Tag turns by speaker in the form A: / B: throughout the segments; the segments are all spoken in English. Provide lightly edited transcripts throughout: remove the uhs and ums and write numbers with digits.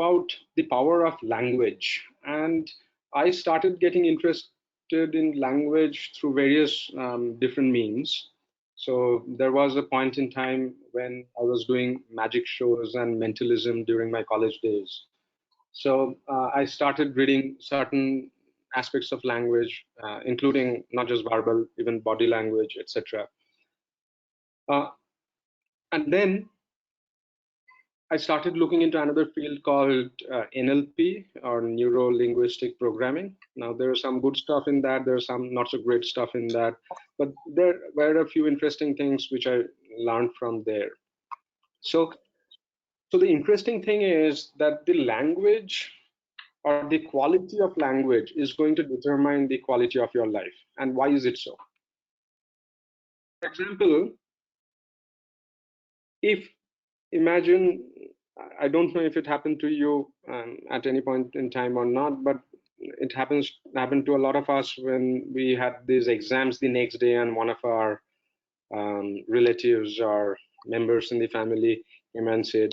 A: about the power of language. And I started getting interested in language through various different means. So there was a point in time when I was doing magic shows and mentalism during my college days. So I started reading certain aspects of language, including not just verbal, even body language, etc. And then I started looking into another field called NLP, or neuro linguistic programming. Now, there are some good stuff in that, there's some not so great stuff in that, but there were a few interesting things which I learned from there. So the interesting thing is that the language, or the quality of language, is going to determine the quality of your life. And why is it so? For example, if imagine, I don't know if it happened to you at any point in time or not, but it happened to a lot of us when we had these exams the next day, and one of our relatives or members in the family came and said,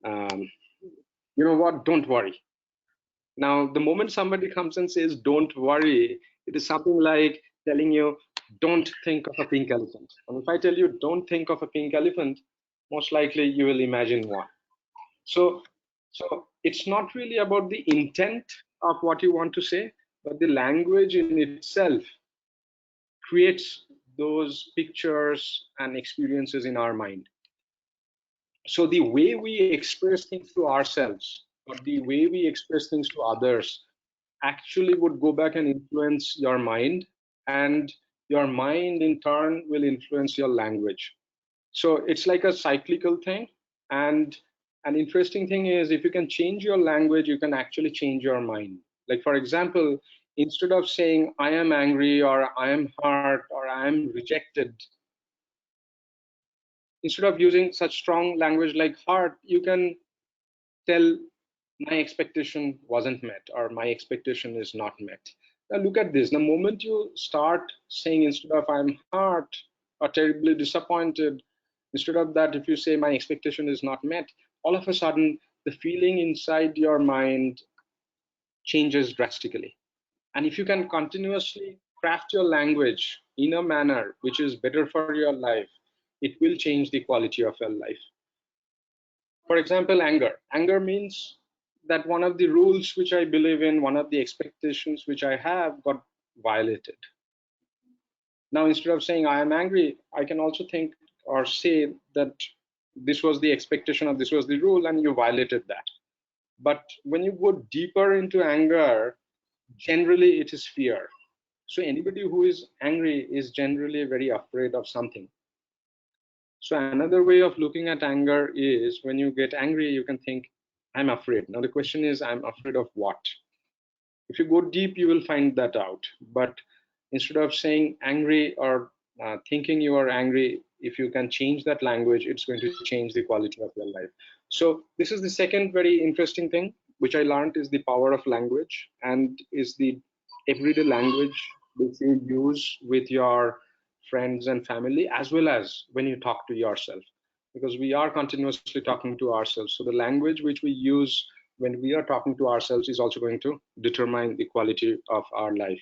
A: you know what, don't worry. Now, the moment somebody comes and says, don't worry, it is something like telling you, don't think of a pink elephant. And if I tell you, don't think of a pink elephant, most likely you will imagine one. So it's not really about the intent of what you want to say, but the language in itself creates those pictures and experiences in our mind. So the way we express things to ourselves, or the way we express things to others, actually would go back and influence your mind, and your mind in turn will influence your language. So it's like a cyclical thing. And an interesting thing is, if you can change your language, you can actually change your mind. Like, for example, instead of saying I am angry, or I am hurt, or I am rejected, instead of using such strong language like hurt, you can tell my expectation wasn't met, or my expectation is not met. Now look at this. The moment you start saying, instead of I'm hurt or terribly disappointed, instead of that, if you say my expectation is not met, all of a sudden the feeling inside your mind changes drastically. And if you can continuously craft your language in a manner which is better for your life, it will change the quality of your life. For example, anger. Anger means that one of the rules which I believe in, one of the expectations which I have, got violated. Now, instead of saying I am angry, I can also think or say that this was the expectation, or this was the rule, and you violated that. But when you go deeper into anger, generally it is fear. So anybody who is angry is generally very afraid of something. So another way of looking at anger is, when you get angry, you can think, I'm afraid. Now the question is, I'm afraid of what? If you go deep, you will find that out. But instead of saying angry, or thinking you are angry, if you can change that language, it's going to change the quality of your life. So this is the second very interesting thing which I learned, is the power of language, and is the everyday language which you use with your friends and family, as well as when you talk to yourself, because we are continuously talking to ourselves. So the language which we use when we are talking to ourselves is also going to determine the quality of our life.